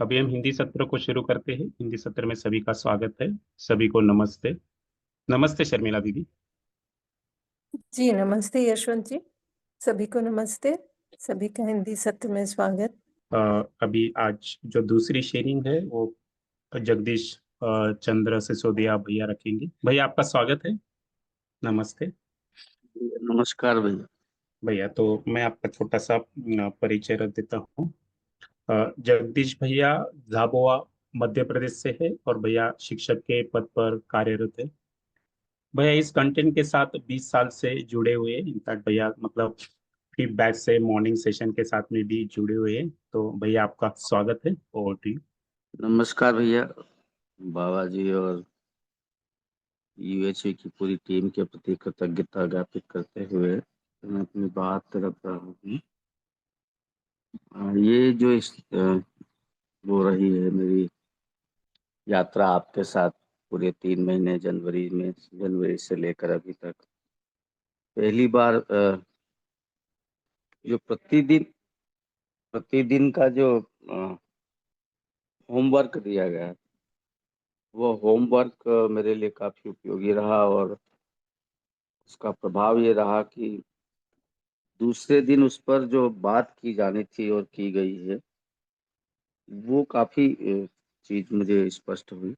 अभी हम हिंदी सत्र को शुरू करते हैं। हिंदी सत्र में सभी का स्वागत है। सभी को नमस्ते। नमस्ते शर्मिला दीदी। जी नमस्ते यशवंत जी। सभी को नमस्ते। सभी का हिंदी सत्र में स्वागत। अभी आज जो दूसरी शेयरिंग है वो जगदीश चंद्र सिसोदिया भैया रखेंगे। भैया आपका स्वागत है। नमस्ते। नमस्कार भैया। भैया तो मैं आपका छोटा सा परिचय रख देता हूँ। जगदीश भैया झाबुआ मध्य प्रदेश से है और भैया शिक्षक के पद पर कार्यरत है। भैया इस कंटेंट के साथ 20 साल से जुड़े हुए हैं। इनफैक्ट भैया मतलब फीडबैक से मॉर्निंग सेशन के साथ में भी जुड़े हुए हैं। तो भैया आपका स्वागत है। Over to you. नमस्कार भैया। बाबा जी और यूएचए की पूरी टीम के प्रति कृतज्ञता ज्ञापित करते हुए मैं अपनी बात रख रहा हूँ। ये जो हो रही है मेरी यात्रा आपके साथ पूरे 3 महीने जनवरी से लेकर अभी तक पहली बार जो प्रतिदिन का जो होमवर्क दिया गया है, वो होमवर्क मेरे लिए काफी उपयोगी रहा और उसका प्रभाव ये रहा कि दूसरे दिन उस पर जो बात की जानी थी और की गई है वो काफी चीज मुझे स्पष्ट हुई।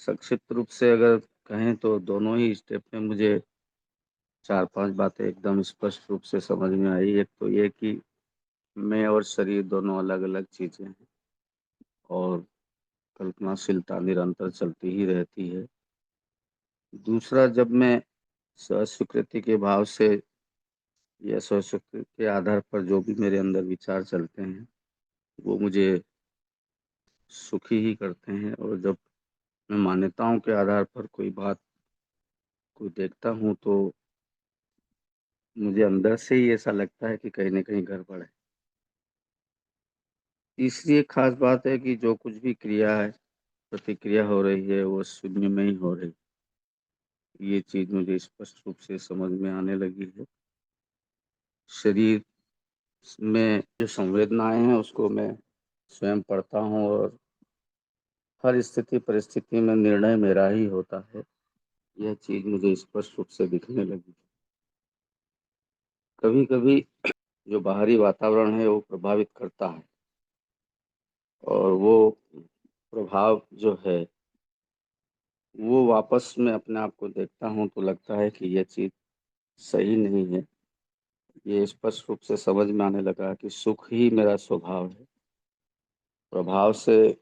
संक्षिप्त रूप से अगर कहें तो दोनों ही स्टेप में मुझे 4-5 बातें एकदम स्पष्ट रूप से समझ में आई। एक तो ये कि मैं और शरीर दोनों अलग अलग चीजें हैं और कल्पनाशीलता निरंतर चलती ही रहती है। दूसरा, जब मैं स्वीकृति के भाव से या स्वीकृति के आधार पर जो भी मेरे अंदर विचार चलते हैं वो मुझे सुखी ही करते हैं, और जब मैं मान्यताओं के आधार पर कोई बात को देखता हूँ तो मुझे अंदर से ही ऐसा लगता है कि कहीं ना कहीं गड़बड़ है। तीसरी एक खास बात है कि जो कुछ भी क्रिया है, प्रतिक्रिया हो रही है, वो शून्य में ही हो रही है। ये चीज मुझे स्पष्ट रूप से समझ में आने लगी है। शरीर में जो संवेदनाएं हैं उसको मैं स्वयं पढ़ता हूँ और हर स्थिति परिस्थिति में निर्णय मेरा ही होता है। यह चीज मुझे स्पष्ट रूप से दिखने लगी। कभी कभी जो बाहरी वातावरण है वो प्रभावित करता है, और वो प्रभाव जो है वो वापस में अपने आप को देखता हूँ तो लगता है कि यह चीज सही नहीं है। ये स्पष्ट रूप से समझ में आने लगा कि सुख ही मेरा स्वभाव है, प्रभाव से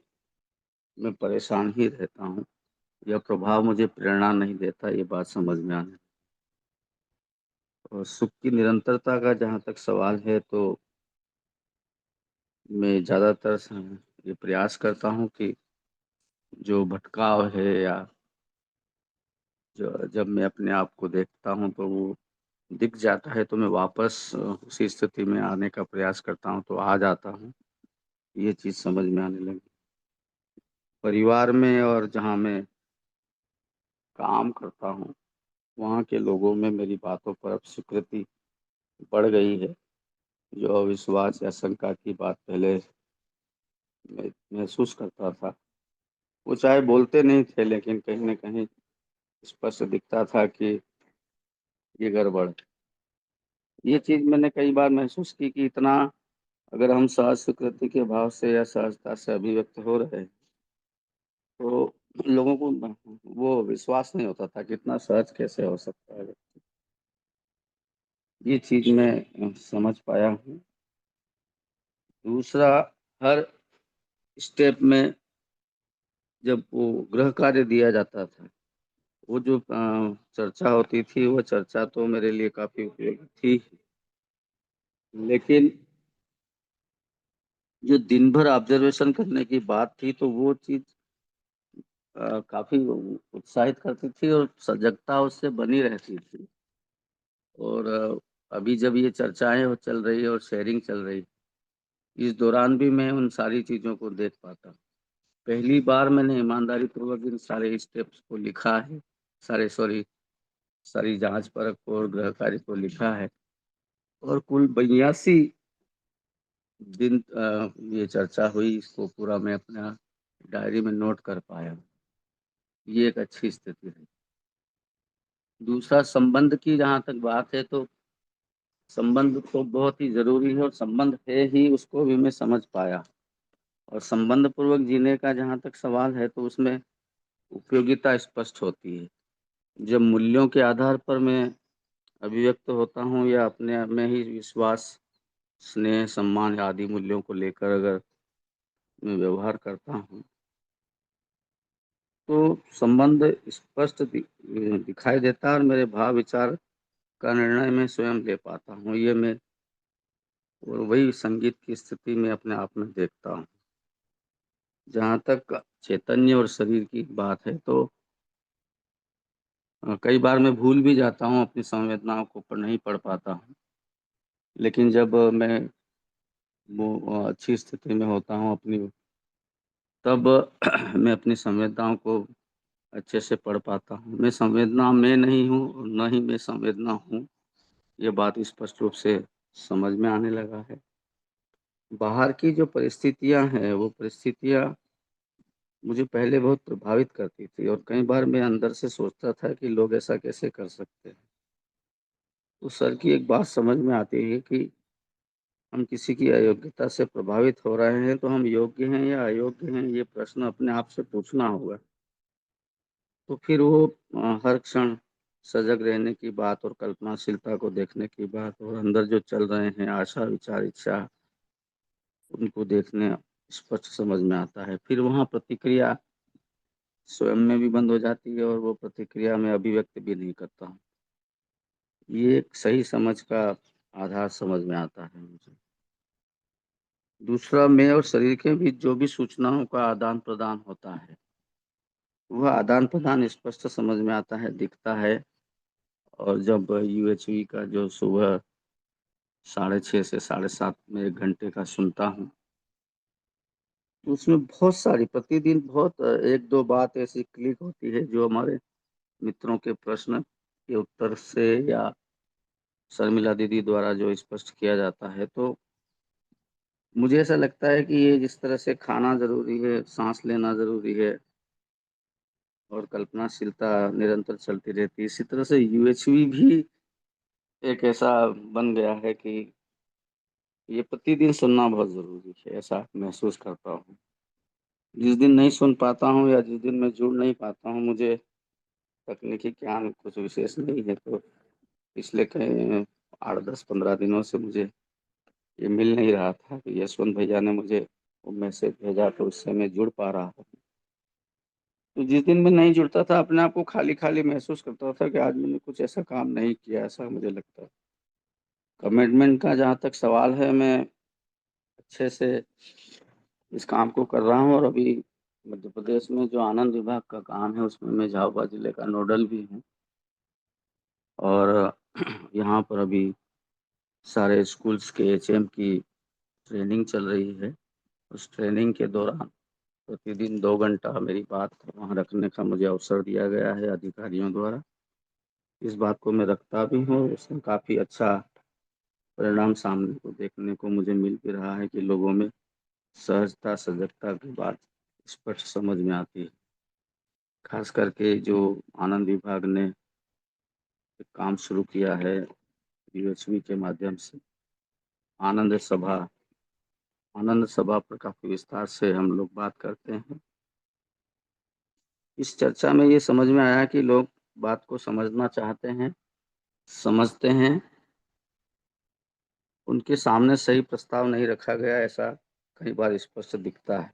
मैं परेशान ही रहता हूँ। यह प्रभाव मुझे प्रेरणा नहीं देता, ये बात समझ में आने। और सुख की निरंतरता का जहाँ तक सवाल है तो मैं ज़्यादातर ये प्रयास करता हूँ कि जो भटकाव है या जो जब मैं अपने आप को देखता हूँ तो वो दिख जाता है तो मैं वापस उसी स्थिति में आने का प्रयास करता हूँ तो आ जाता हूँ। ये चीज़ समझ में आने लगी। परिवार में और जहाँ मैं काम करता हूँ वहाँ के लोगों में मेरी बातों पर अब स्वीकृति बढ़ गई है। जो अविश्वास या शंका की बात पहले मैं महसूस करता था, वो चाहे बोलते नहीं थे लेकिन कहीं न कहीं स्पष्ट दिखता था कि ये गड़बड़ है। ये चीज़ मैंने कई बार महसूस की कि इतना अगर हम सहज स्वीकृति के भाव से या सहजता से अभिव्यक्त हो रहे हैं तो लोगों को वो विश्वास नहीं होता था कि इतना सहज कैसे हो सकता है। ये चीज़ मैं समझ पाया हूँ। दूसरा, हर स्टेप में जब वो गृह कार्य दिया जाता था, वो जो चर्चा होती थी वो चर्चा तो मेरे लिए काफ़ी उपयोगी थी। लेकिन जो दिन भर ऑब्जर्वेशन करने की बात थी तो वो चीज़ काफ़ी उत्साहित करती थी और सजगता उससे बनी रहती थी। और अभी जब ये चर्चाएँ हो चल रही है और शेयरिंग चल रही, इस दौरान भी मैं उन सारी चीज़ों को देख पाता हूँ। पहली बार मैंने ईमानदारी पूर्वक इन सारे स्टेप्स को लिखा है, सारी जांच परख को और गृह कार्य को लिखा है, और कुल 82 दिन ये चर्चा हुई, इसको पूरा मैं अपना डायरी में नोट कर पाया। ये एक अच्छी स्थिति है। दूसरा, संबंध की जहाँ तक बात है तो संबंध तो बहुत ही जरूरी है, और संबंध है ही, उसको भी मैं समझ पाया। और संबंध पूर्वक जीने का जहाँ तक सवाल है तो उसमें उपयोगिता स्पष्ट होती है। जब मूल्यों के आधार पर मैं अभिव्यक्त होता हूँ, या अपने आप में ही विश्वास, स्नेह, सम्मान आदि मूल्यों को लेकर अगर मैं व्यवहार करता हूँ, तो संबंध स्पष्ट दिखाई देता है, और मेरे भाव विचार का निर्णय मैं स्वयं ले पाता हूँ। ये मैं, और वही संगीत की स्थिति में अपने आप में देखता हूँ। जहाँ तक चैतन्य और शरीर की बात है तो कई बार मैं भूल भी जाता हूँ, अपनी संवेदनाओं को नहीं पढ़ पाता हूँ। लेकिन जब मैं वो अच्छी स्थिति में होता हूँ अपनी, तब मैं अपनी संवेदनाओं को अच्छे से पढ़ पाता हूँ। मैं संवेदना में नहीं हूँ, और न ही मैं संवेदना हूँ। ये बात स्पष्ट रूप से समझ में आने लगा है। बाहर की जो परिस्थितियां हैं, वो परिस्थितियां मुझे पहले बहुत प्रभावित करती थी, और कई बार मैं अंदर से सोचता था कि लोग ऐसा कैसे कर सकते हैं। तो सर की एक बात समझ में आती है कि हम किसी की अयोग्यता से प्रभावित हो रहे हैं, तो हम योग्य हैं या अयोग्य हैं, ये प्रश्न अपने आप से पूछना होगा। तो फिर वो हर क्षण सजग रहने की बात, और कल्पनाशीलता को देखने की बात, और अंदर जो चल रहे हैं आशा, विचार, इच्छा, उनको देखने स्पष्ट समझ में आता है। फिर वहाँ प्रतिक्रिया स्वयं में भी बंद हो जाती है, और वो प्रतिक्रिया में अभिव्यक्त भी नहीं करता हूँ। ये एक सही समझ का आधार समझ में आता है मुझे। दूसरा, मैं और शरीर के बीच जो भी सूचनाओं का आदान प्रदान होता है, वह आदान प्रदान स्पष्ट समझ में आता है, दिखता है। और जब यूएचवी का जो सुबह 6:30 से 7:30 में 1 घंटे का सुनता हूँ, तो उसमें बहुत सारी प्रतिदिन बहुत एक दो बात ऐसी क्लिक होती है, जो हमारे मित्रों के प्रश्न के उत्तर से या शर्मिला दीदी द्वारा जो स्पष्ट किया जाता है, तो मुझे ऐसा लगता है कि ये जिस तरह से खाना ज़रूरी है, साँस लेना ज़रूरी है, और कल्पनाशीलता निरंतर चलती रहती है, इसी तरह से यूएचवी भी एक ऐसा बन गया है कि ये प्रतिदिन सुनना बहुत ज़रूरी है, ऐसा महसूस करता हूँ। जिस दिन नहीं सुन पाता हूँ, या जिस दिन मैं जुड़ नहीं पाता हूँ, मुझे तकनीकी ज्ञान कुछ विशेष नहीं है, तो पिछले कई 8, 10, 15 दिनों से मुझे ये मिल नहीं रहा था कि यशवंत भैया ने मुझे वो मैसेज भेजा, तो उससे मैं जुड़ पा रहा हूँ। तो जिस दिन मैं नहीं जुड़ता था, अपने आप को खाली-खाली महसूस करता था कि आज मैंने कुछ ऐसा काम नहीं किया, ऐसा मुझे लगता है। कमिटमेंट का जहाँ तक सवाल है, मैं अच्छे से इस काम को कर रहा हूँ, और अभी मध्य प्रदेश में जो आनंद विभाग का काम है, उसमें मैं झाबुआ जिले का नोडल भी हूँ। और यहाँ पर अभी सारे स्कूल्स के एचएम की ट्रेनिंग चल रही है। उस ट्रेनिंग के दौरान प्रतिदिन 2 घंटा मेरी बात वहाँ रखने का मुझे अवसर दिया गया है अधिकारियों द्वारा। इस बात को मैं रखता भी हूँ, उसमें काफ़ी अच्छा परिणाम सामने को देखने को मुझे मिल भी रहा है कि लोगों में सहजता, सजगता की बात स्पष्ट समझ में आती है। खास करके जो आनंद विभाग ने एक काम शुरू किया है यूएचवी के माध्यम से, आनंद सभा, आनंद सभा पर काफ़ी विस्तार से हम लोग बात करते हैं। इस चर्चा में ये समझ में आया कि लोग बात को समझना चाहते हैं, समझते हैं, उनके सामने सही प्रस्ताव नहीं रखा गया, ऐसा कई बार स्पष्ट दिखता है।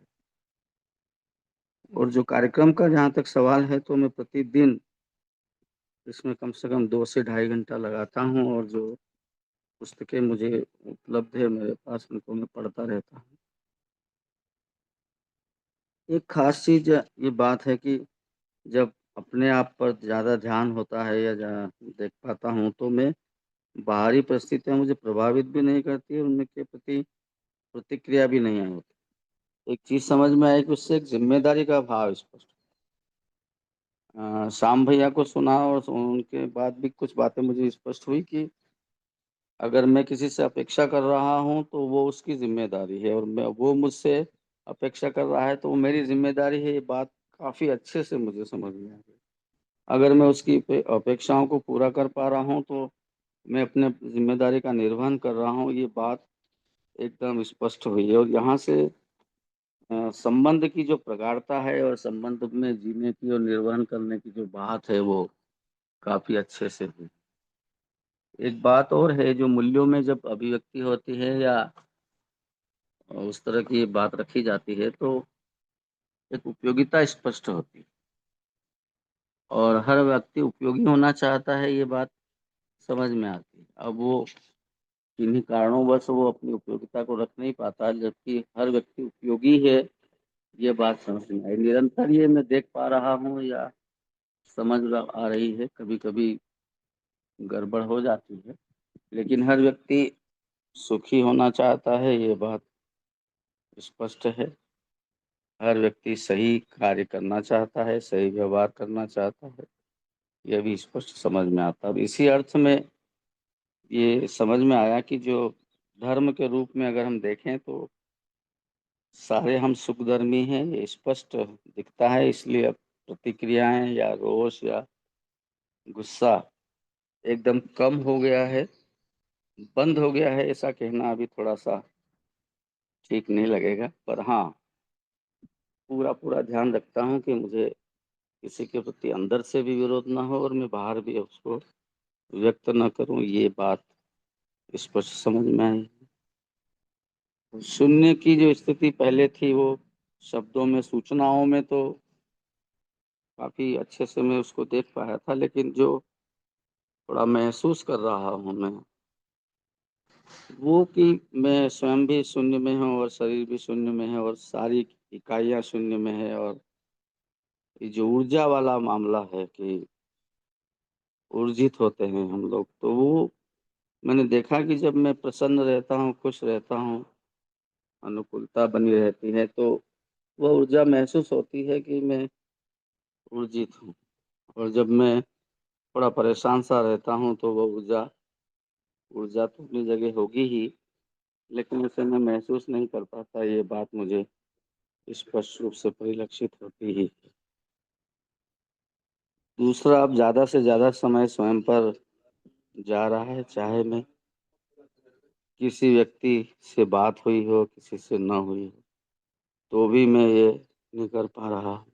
और जो कार्यक्रम का जहाँ तक सवाल है, तो मैं प्रतिदिन इसमें कम से कम 2 से ढाई घंटा लगाता हूँ, और जो पुस्तकें मुझे उपलब्ध है मेरे पास, उनको मैं पढ़ता रहता हूँ। एक खास चीज़ ये बात है कि जब अपने आप पर ज़्यादा ध्यान होता है, या देख पाता हूँ, तो मैं बाहरी परिस्थितियाँ मुझे प्रभावित भी नहीं करती है, उनके प्रति प्रतिक्रिया भी नहीं होती। एक चीज़ समझ में आई कि उससे एक ज़िम्मेदारी का भाव स्पष्ट। श्याम भैया को सुना, और उनके बाद भी कुछ बातें मुझे स्पष्ट हुई कि अगर मैं किसी से अपेक्षा कर रहा हूँ तो वो उसकी जिम्मेदारी है, और वो मुझसे अपेक्षा कर रहा है तो वो मेरी जिम्मेदारी है। ये बात काफी अच्छे से मुझे समझ में आ गई। अगर मैं उसकी अपेक्षाओं को पूरा कर पा रहा हूँ तो मैं अपने जिम्मेदारी का निर्वहन कर रहा हूँ, ये बात एकदम स्पष्ट हुई है। और यहाँ से संबंध की जो प्रगाढ़ता है और संबंध में जीने की और निर्वहन करने की जो बात है वो काफी अच्छे से हुई। एक बात और है, जो मूल्यों में जब अभिव्यक्ति होती है या उस तरह की बात रखी जाती है तो एक उपयोगिता स्पष्ट होती है, और हर व्यक्ति उपयोगी होना चाहता है, ये बात समझ में आती है। अब वो किन्हीं कारणों वो अपनी उपयोगिता को रख नहीं पाता, जबकि हर व्यक्ति उपयोगी है, ये बात समझ में आई। निरंतर ये मैं देख पा रहा हूँ या समझ आ रही है, कभी कभी गड़बड़ हो जाती है, लेकिन हर व्यक्ति सुखी होना चाहता है, ये बात स्पष्ट है। हर व्यक्ति सही कार्य करना चाहता है, सही व्यवहार करना चाहता है, यह भी स्पष्ट समझ में आता है। अब इसी अर्थ में ये समझ में आया कि जो धर्म के रूप में अगर हम देखें तो सारे हम सुखधर्मी हैं, ये स्पष्ट दिखता है। इसलिए अब प्रतिक्रियाएं या रोष या गुस्सा एकदम कम हो गया है, बंद हो गया है। ऐसा कहना अभी थोड़ा सा ठीक नहीं लगेगा, पर हाँ, पूरा पूरा ध्यान रखता हूँ कि मुझे किसी के प्रति अंदर से भी विरोध ना हो और मैं बाहर भी उसको व्यक्त न करूं, ये बात स्पष्ट समझ में आई। सुनने की जो स्थिति पहले थी वो शब्दों में, सूचनाओं में तो काफी अच्छे से मैं उसको देख पाया था, लेकिन जो थोड़ा महसूस कर रहा हूँ मैं, वो कि मैं स्वयं भी शून्य में हूँ और शरीर भी शून्य में है और सारी इकाइयां शून्य में है। और ये जो ऊर्जा वाला मामला है कि ऊर्जित होते हैं हम लोग, तो वो मैंने देखा कि जब मैं प्रसन्न रहता हूँ, खुश रहता हूँ, अनुकूलता बनी रहती है, तो वह ऊर्जा महसूस होती है कि मैं ऊर्जित हूँ। और जब मैं थोड़ा परेशान सा रहता हूँ तो वह ऊर्जा ऊर्जा तो अपनी जगह होगी ही, लेकिन उसे मैं महसूस नहीं कर पाता, ये बात मुझे स्पष्ट रूप से परिलक्षित होती ही। दूसरा, अब ज़्यादा से ज़्यादा समय स्वयं पर जा रहा है, चाहे मैं किसी व्यक्ति से बात हुई हो, किसी से न हुई हो, तो भी मैं ये नहीं कर पा रहा हूँ।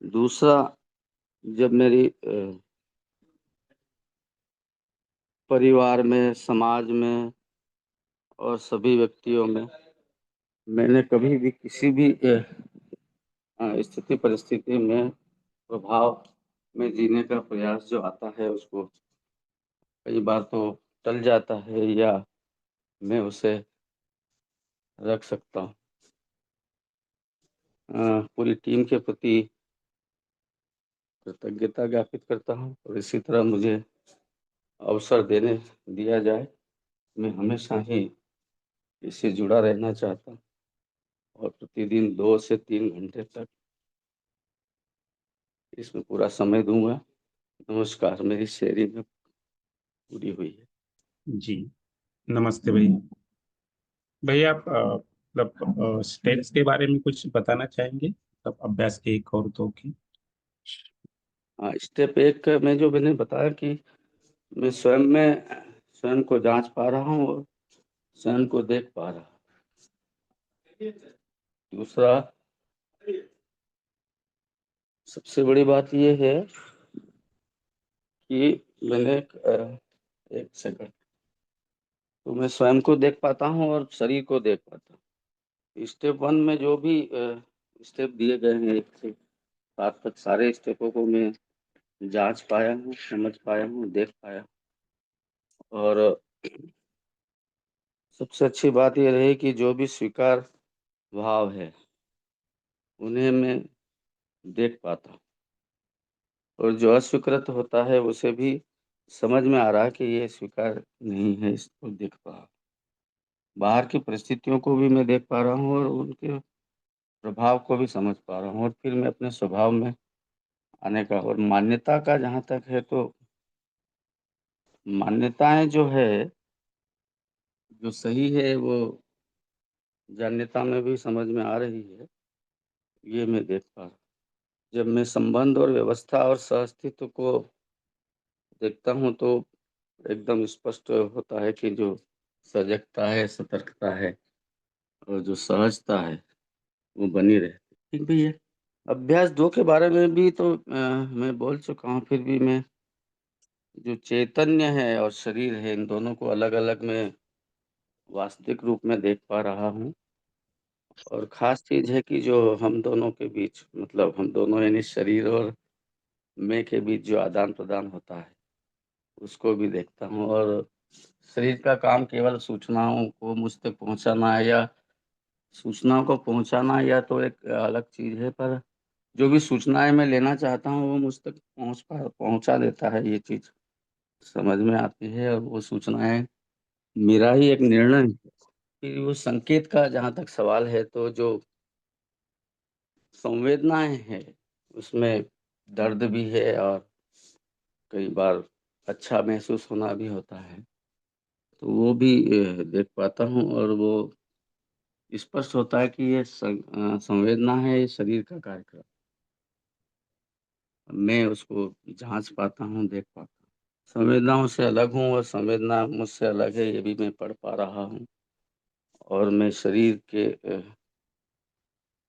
दूसरा, जब मेरी परिवार में, समाज में और सभी व्यक्तियों में मैंने कभी भी किसी भी स्थिति परिस्थिति में प्रभाव में जीने का प्रयास जो आता है उसको कई बार तो टल जाता है, या मैं उसे रख सकता हूँ। पूरी टीम के प्रति कृतज्ञता ज्ञापित करता हूँ, और इसी तरह मुझे अवसर देने दिया जाए, मैं हमेशा ही इससे जुड़ा रहना चाहता हूँ और प्रतिदिन 2 से 3 घंटे तक इसमें पूरा समय दूंगा। नमस्कार, मेरी शेयरिंग पूरी हुई है। जी, नमस्ते भैया। भैया आप मतलब स्टेप्स के बारे में कुछ बताना चाहेंगे, मतलब अभ्यास के 1 और 2 की? हाँ, स्टेप 1 में जो मैंने बताया कि मैं स्वयं को जांच पा रहा हूँ और स्वयं को देख पा रहा हूँ। दूसरा, सबसे बड़ी बात ये है कि मैंने एक सेकंड, तो मैं स्वयं को देख पाता हूँ और शरीर को देख पाता हूँ। स्टेप 1 में जो भी स्टेप दिए गए हैं, 1 से 7 तक, सारे स्टेपों को मैं जांच पाया हूँ, समझ पाया हूँ, देख पाया। और सबसे अच्छी बात यह रही कि जो भी स्वीकार भाव है उन्हें मैं देख पाता हूँ, और जो अस्वीकृत होता है उसे भी समझ में आ रहा है कि ये स्वीकार नहीं है, इसको देख पा रहा हूँ। बाहर की परिस्थितियों को भी मैं देख पा रहा हूँ और उनके प्रभाव को भी समझ पा रहा हूँ, और फिर मैं अपने स्वभाव में आने का, और मान्यता का जहाँ तक है तो मान्यताएं जो है, जो सही है वो जान्यता में भी समझ में आ रही है, ये मैं देख पा रहा हूँ। जब मैं संबंध और व्यवस्था और सह-अस्तित्व को देखता हूँ तो एकदम स्पष्ट होता है कि जो सजगता है, सतर्कता है और जो सहजता है, वो बनी रहती है। ठीक भैया। अभ्यास 2 के बारे में भी तो मैं बोल चुका हूँ, फिर भी मैं जो चैतन्य है और शरीर है, इन दोनों को अलग-अलग मैं वास्तविक रूप में देख पा रहा हूँ। और ख़ास चीज़ है कि जो हम दोनों के बीच, मतलब हम दोनों यानी शरीर और मैं के बीच जो आदान-प्रदान होता है, उसको भी देखता हूँ। और शरीर का काम केवल सूचनाओं को मुझ तक पहुँचाना है, या सूचनाओं को पहुँचाना या तो एक अलग चीज़ है, पर जो भी सूचनाएँ मैं लेना चाहता हूँ, वो मुझ तक पहुँचा देता है, ये चीज़ समझ में आती है। और वो सूचनाएँ मेरा ही एक निर्णय है। फिर वो संकेत का जहाँ तक सवाल है, तो जो संवेदनाएँ हैं, उसमें दर्द भी है और कई बार अच्छा महसूस होना भी होता है। तो वो भी देख पाता हूँ और वो स्पष्ट होता है कि ये संवेदना है, ये शरीर का कार्यक्रम। मैं उसको जाँच पाता हूँ, देख पाता हूँ। संवेदनाओं से अलग हूँ और संवेदना मुझसे अलग है, ये भी मैं पढ़ पा रहा हूँ। और मैं शरीर के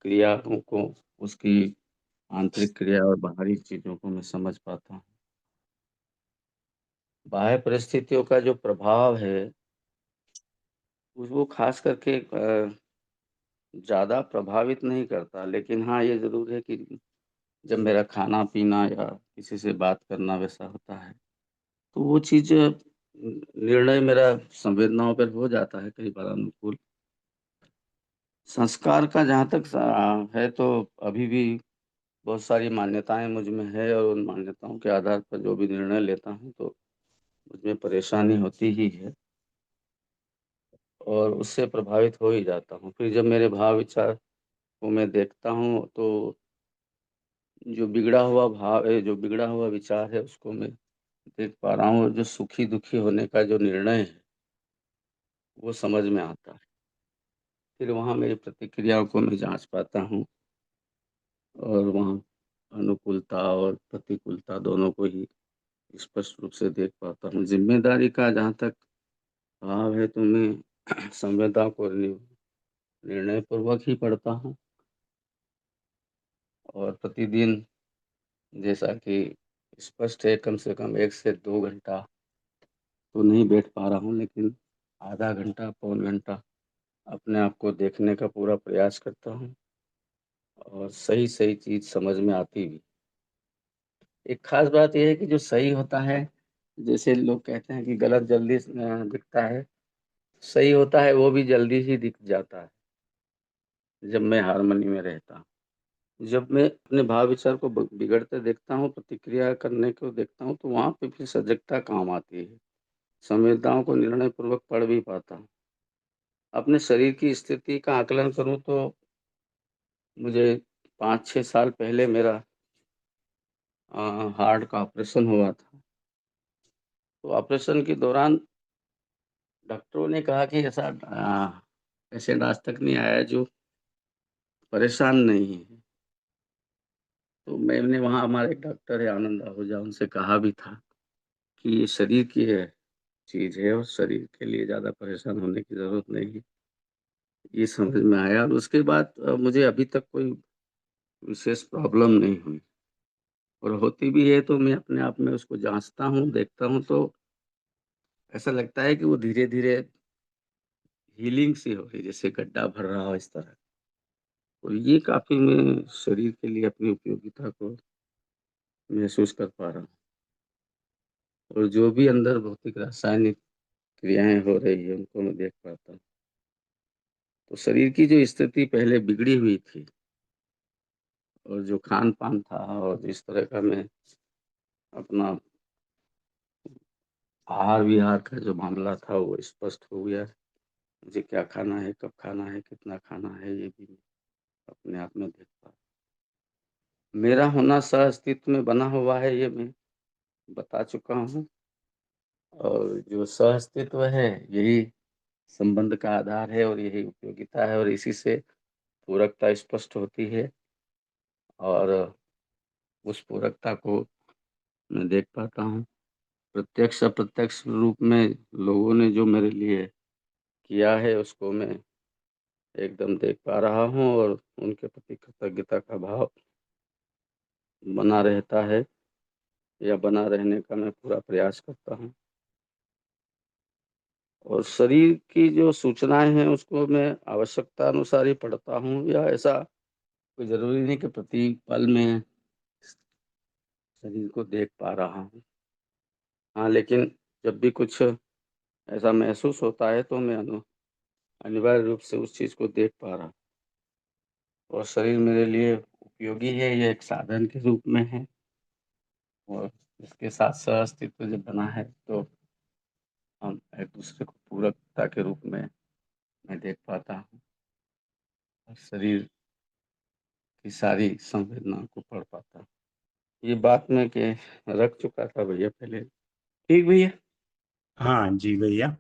क्रियाओं को, उसकी आंतरिक क्रिया और बाहरी चीज़ों को मैं समझ पाता हूँ। बाह्य परिस्थितियों का जो प्रभाव है, वो ख़ास करके ज़्यादा प्रभावित नहीं करता। लेकिन हाँ, ये ज़रूर है कि जब मेरा खाना-पीना या किसी से बात करना वैसा होता है, तो वो चीज़ निर्णय मेरा संवेदनाओं पर हो जाता है कई बार अनुकूल। संस्कार का जहाँ तक है, तो अभी भी बहुत सारी मान्यताएँ मुझ में है और उन मान्यताओं के आधार पर जो भी निर्णय लेता हूँ, तो मुझमें परेशानी होती ही है और उससे प्रभावित हो ही जाता हूँ। फिर जब मेरे भाव-विचार को मैं देखता हूँ, तो जो बिगड़ा हुआ भाव है, जो बिगड़ा हुआ विचार है, उसको मैं देख पा रहा हूँ और जो सुखी-दुखी होने का जो निर्णय है, वो समझ में आता है। फिर वहाँ मेरी प्रतिक्रियाओं को मैं जाँच पाता हूँ और वहाँ अनुकूलता और प्रतिकूलता दोनों को ही स्पष्ट रूप से देख पाता हूँ। ज़िम्मेदारी का जहाँ तक भाव है, तो मैं संवेदना को निर्णयपूर्वक ही पढ़ता हूँ और प्रतिदिन, जैसा कि स्पष्ट है, कम से कम 1 से 2 घंटा तो नहीं बैठ पा रहा हूँ, लेकिन आधा घंटा, पौन घंटा अपने आप को देखने का पूरा प्रयास करता हूँ और सही-सही चीज़ समझ में आती भी। एक ख़ास बात ये है कि जो सही होता है, जैसे लोग कहते हैं कि गलत जल्दी दिखता है, सही होता है वो भी जल्दी ही दिख जाता है, जब मैं हार्मनी में रहता हूँ। जब मैं अपने भाव-विचार को बिगड़ते देखता हूँ, प्रतिक्रिया करने को देखता हूँ, तो वहाँ पे फिर सजगता काम आती है। संवेदनाओं को निर्णयपूर्वक पढ़ भी पाता हूँ। अपने शरीर की स्थिति का आकलन करूँ तो मुझे 5-6 साल पहले मेरा हार्ट का ऑपरेशन हुआ था। तो ऑपरेशन के दौरान डॉक्टरों ने कहा कि ऐसा पेशेंट आज तक नहीं आया जो परेशान नहीं है। तो मैंने वहाँ, हमारे एक डॉक्टर है आनंद आहूजा, उनसे कहा भी था कि ये शरीर की है चीज़ है और शरीर के लिए ज़्यादा परेशान होने की ज़रूरत नहीं है। ये समझ में आया और उसके बाद मुझे अभी तक कोई विशेष प्रॉब्लम नहीं हुई और होती भी है तो मैं अपने आप में उसको जाँचता हूँ, देखता हूँ, तो ऐसा लगता है कि वो धीरे-धीरे हीलिंग सी हो रही है, जैसे गड्ढा भर रहा हो इस तरह। तो ये काफ़ी मैं शरीर के लिए अपनी उपयोगिता को महसूस कर पा रहा हूँ और जो भी अंदर भौतिक रासायनिक क्रियाएँ हो रही है, उनको मैं देख पाता हूँ। तो शरीर की जो स्थिति पहले बिगड़ी हुई थी और जो खान-पान था और जिस तरह का मैं अपना आहार-विहार का जो मामला था, वो स्पष्ट हो गया। मुझे क्या खाना है, कब खाना है, कितना खाना है, ये भी अपने आप में देख पा, मेरा होना सह-अस्तित्व में बना हुआ है, ये मैं बता चुका हूँ और जो सहअस्तित्व है यही संबंध का आधार है और यही उपयोगिता है और इसी से पूरकता स्पष्ट होती है और उस पूरकता को मैं देख पाता हूँ। प्रत्यक्ष अप्रत्यक्ष रूप में लोगों ने जो मेरे लिए किया है उसको मैं एकदम देख पा रहा हूँ और उनके प्रति कृतज्ञता का भाव बना रहता है या बना रहने का मैं पूरा प्रयास करता हूँ। और शरीर की जो सूचनाएँ हैं उसको मैं आवश्यकता अनुसार ही पढ़ता हूँ या ऐसा कोई ज़रूरी नहीं कि प्रति पल में शरीर को देख पा रहा हूँ। हाँ, लेकिन जब भी कुछ ऐसा महसूस होता है तो मैं अनिवार्य रूप से उस चीज़ को देख पा रहा हूँ और शरीर मेरे लिए उपयोगी है, ये एक साधन के रूप में है और इसके साथ सह-अस्तित्व जब बना है तो हम एक-दूसरे को पूरकता के रूप में मैं देख पाता हूँ और शरीर की सारी संवेदनाओं को पढ़ पाता हूँ। ये बात मैं के रख चुका था भैया पहले। ठीक भैया? हाँ जी भैया,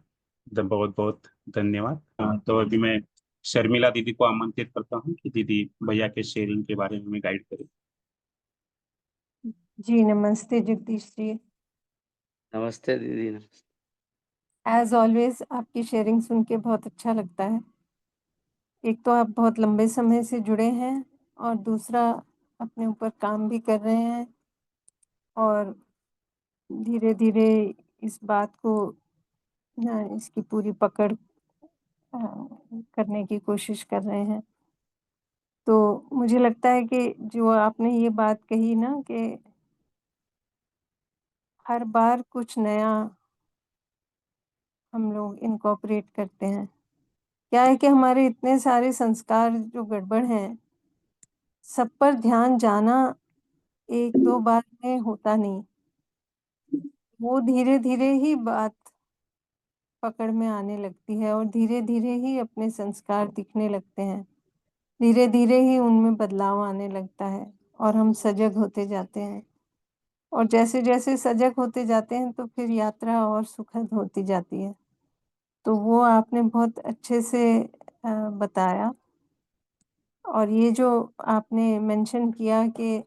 बहुत बहुत धन्यवाद। तो अभी मैं शर्मिला दीदी को आमंत्रित करता हूँ कि दीदी भैया के शेयरिंग के बारे में हमें गाइड करें। जी नमस्ते जगदीश जी। नमस्ते दीदी, नमस्ते। एज ऑलवेज आपकी शेयरिंग सुन के बहुत अच्छा लगता है। एक तो आप बहुत लंबे समय से जुड़े हैं और दूसरा अपने ऊपर काम भी कर रहे हैं और धीरे-धीरे इस बात को इसकी पूरी पकड़ करने की कोशिश कर रहे हैं। तो मुझे लगता है कि जो आपने ये बात कही ना कि हर बार कुछ नया हम लोग इनकॉर्पोरेट करते हैं। क्या है कि हमारे इतने सारे संस्कार जो गड़बड़ हैं, सब पर ध्यान जाना 1-2 बार में होता नहीं। वो धीरे-धीरे ही बात पकड़ में आने लगती है और धीरे-धीरे ही अपने संस्कार दिखने लगते हैं। धीरे-धीरे ही उनमें बदलाव आने लगता है और हम सजग होते जाते हैं। और जैसे-जैसे सजग होते जाते हैं तो फिर यात्रा और सुखद होती जाती है। तो वो आपने बहुत अच्छे से बताया और ये जो आपने मेंशन किया कि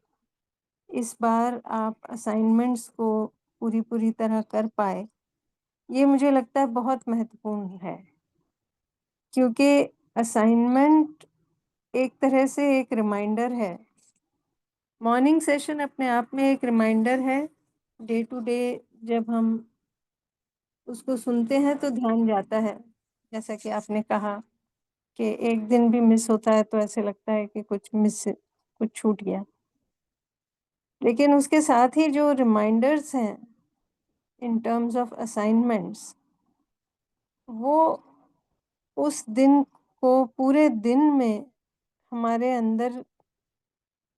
इस बार आप असाइनमेंट्स को पूरी तरह कर पाए, ये मुझे लगता है बहुत महत्वपूर्ण है। क्योंकि असाइनमेंट एक तरह से एक रिमाइंडर है। मॉर्निंग सेशन अपने आप में एक रिमाइंडर है। डे टू डे जब हम उसको सुनते हैं तो ध्यान जाता है। जैसा कि आपने कहा कि एक दिन भी मिस होता है तो ऐसे लगता है कि कुछ छूट गया। लेकिन उसके साथ ही जो रिमाइंडर्स हैं इन टर्म्स ऑफ असाइनमेंट्स, वो उस दिन को पूरे दिन में हमारे अंदर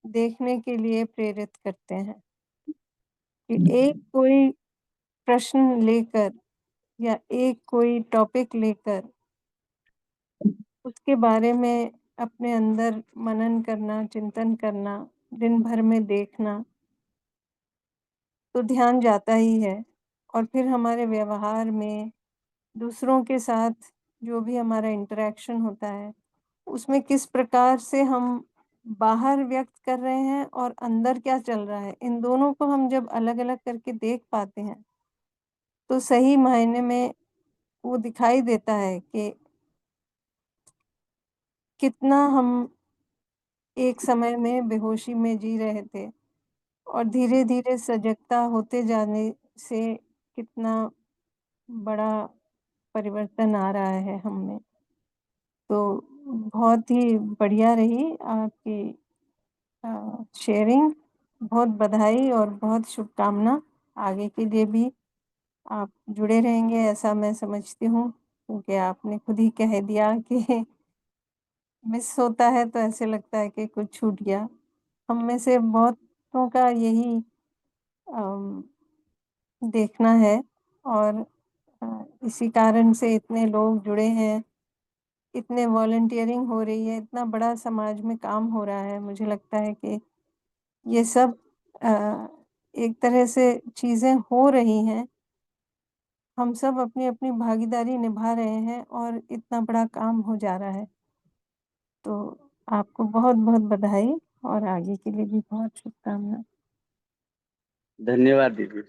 देखने के लिए प्रेरित करते हैं कि एक कोई प्रश्न लेकर या एक कोई टॉपिक लेकर उसके बारे में अपने अंदर मनन करना, चिंतन करना, दिन भर में देखना, तो ध्यान जाता ही है और फिर हमारे व्यवहार में दूसरों के साथ जो भी हमारा इंटरैक्शन होता है, उसमें किस प्रकार से हम बाहर व्यक्त कर रहे हैं और अंदर क्या चल रहा है, इन दोनों को हम जब अलग-अलग करके देख पाते हैं, तो सही मायने में वो दिखाई देता है कि कितना हम एक समय में बेहोशी में जी रहे थे और धीरे-धीरे सजगता होते जाने से कितना बड़ा परिवर्तन आ रहा है हम में। तो बहुत ही बढ़िया रही आपकी शेयरिंग। बहुत बधाई और बहुत शुभकामना। आगे के लिए भी आप जुड़े रहेंगे ऐसा मैं समझती हूँ, क्योंकि आपने खुद ही कह दिया कि मिस होता है तो ऐसे लगता है कि कुछ छूट गया। हम में से बहुतों का यही अम, देखना है और इसी कारण से इतने लोग जुड़े हैं, इतने वॉलंटियरिंग हो रही है, इतना बड़ा समाज में काम हो रहा है। मुझे लगता है कि ये सब एक तरह से चीज़ें हो रही हैं हम सब अपनी अपनी भागीदारी निभा रहे हैं और इतना बड़ा काम हो जा रहा है। तो आपको बहुत बहुत बधाई और आगे के लिए भी बहुत शुभकामनाएं। धन्यवाद दीदी।